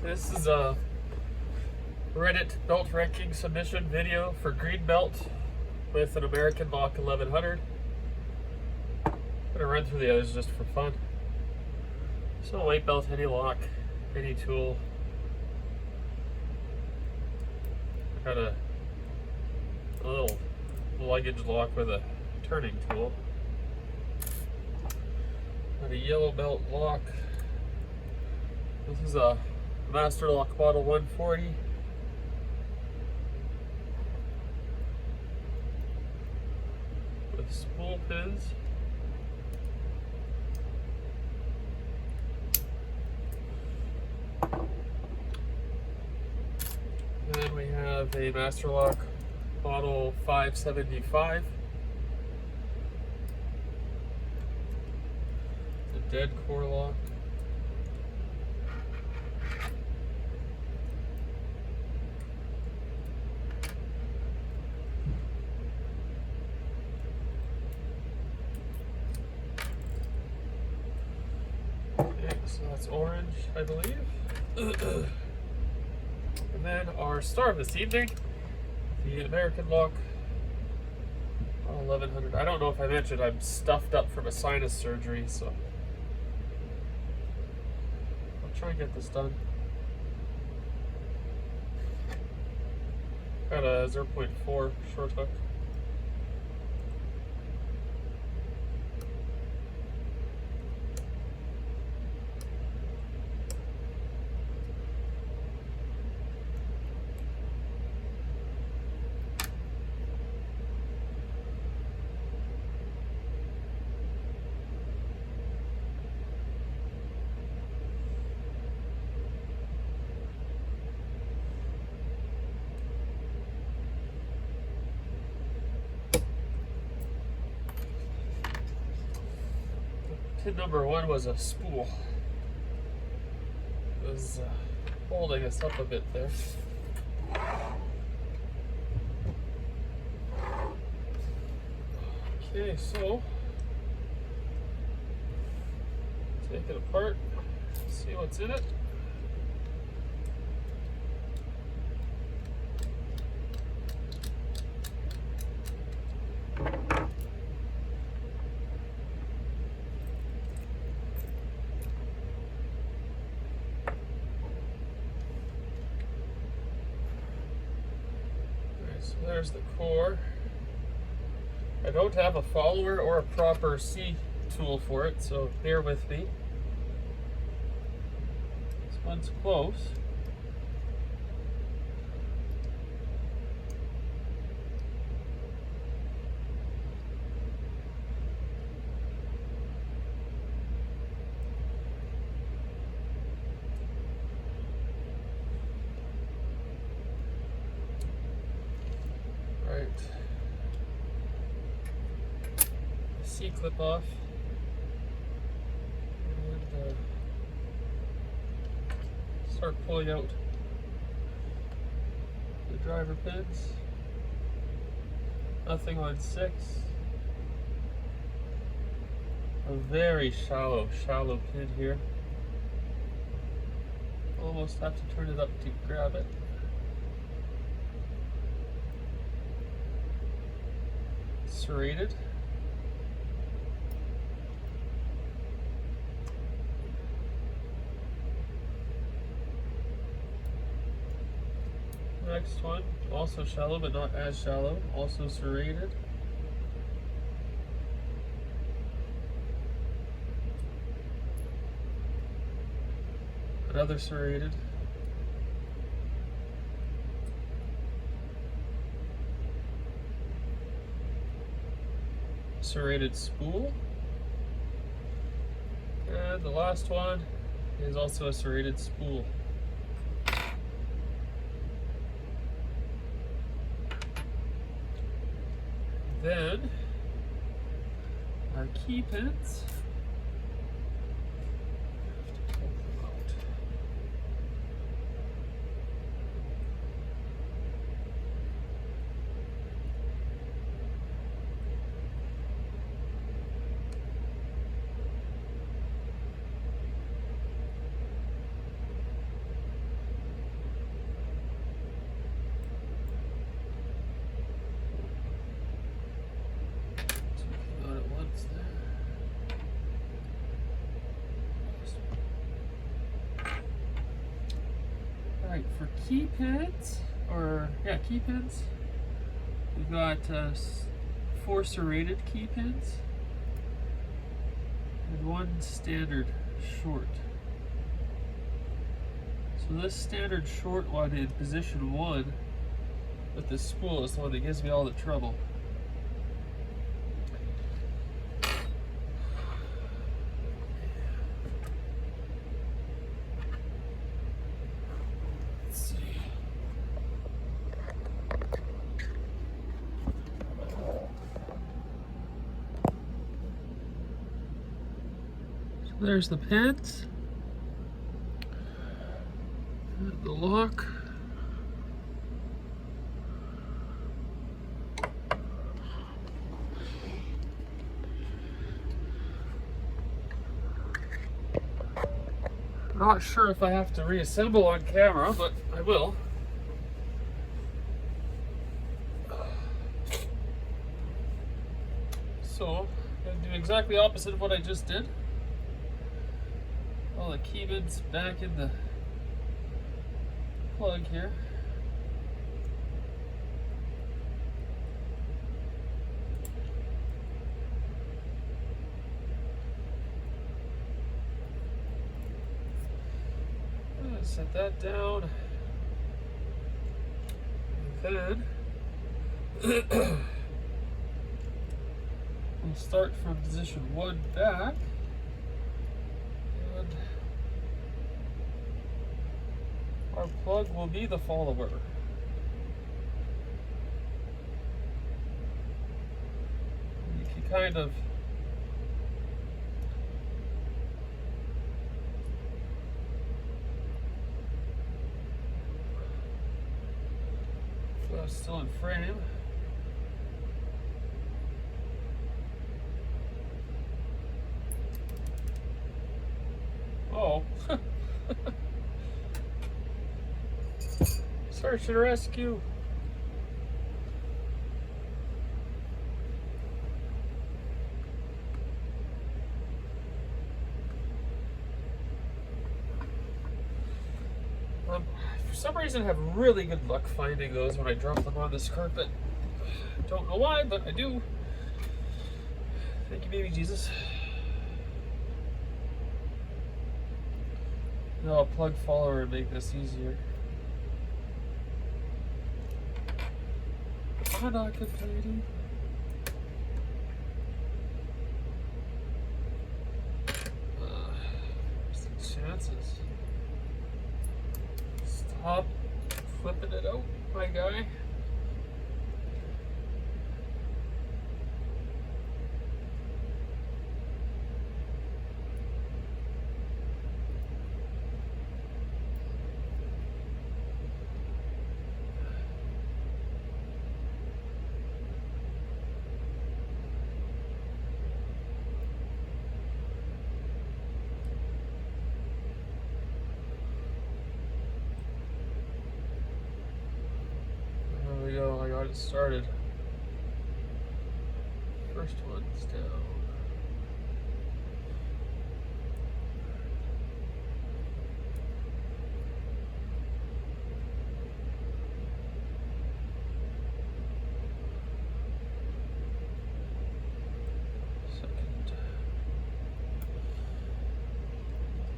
This is a Reddit belt ranking submission video for green belt with an American lock 1100. I'm gonna run through the others just for fun. So white belt, any lock, any tool. Got a little luggage lock with a turning tool. Got a yellow belt lock. This is a Master Lock Model 140. With spool pins. Then we have a Master Lock Model 575. The dead core lock. So that's orange, I believe. And then our star of this evening, the American lock 1100. I don't know if I mentioned I'm stuffed up from a sinus surgery, so I'll try and get this done. Got a 0.4 short hook. Pin number 1 was a spool. It was holding us up a bit there. Okay, so take it apart, see what's in it. So there's the core. I don't have a follower or a proper C tool for it, so bear with me. This one's close. Right. C-clip off. And start pulling out the driver pins. Nothing on 6. A very shallow pin here. Almost have to turn it up to grab it. Serrated. Next one, also shallow but not as shallow, also serrated. Another serrated. Serrated spool. And the last one is also a serrated spool. Then our key pins. for key pins, key pins, we've got 4 serrated key pins and 1 standard short. So this standard short one in position 1 with this spool is the one that gives me all the trouble. There's the pins, and the lock, not sure if I have to reassemble on camera, but I will. So I'm going to do exactly opposite of what I just did. All the key bits back in the plug here. I'm gonna set that down. And then we'll start from position 1 back. Our plug will be the follower. You can kind of still in frame. Oh. Search and rescue. For some reason, I have really good luck finding those when I drop them on this carpet. Don't know why, but I do. Thank you, baby Jesus. No, a plug follower would make this easier. I'm not complaining. What's the chances? Stop flipping it out, my guy. I got it started. First one's down. Second.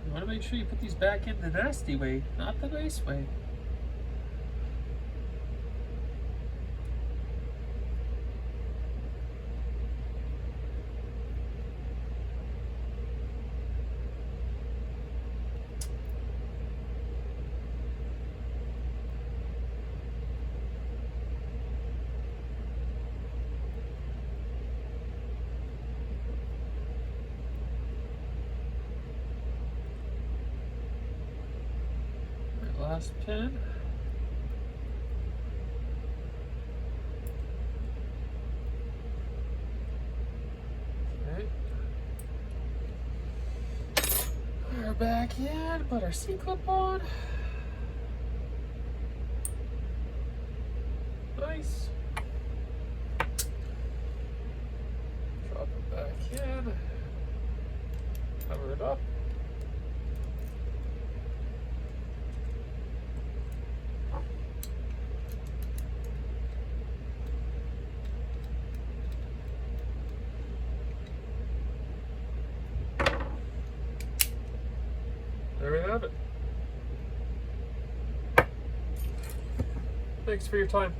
You want to make sure you put these back in the nasty way, not the nice way. Last pin. Okay. We're back in, put our C-clip on. Nice. Drop it back in. Cover it up. there we have it. Thanks for your time.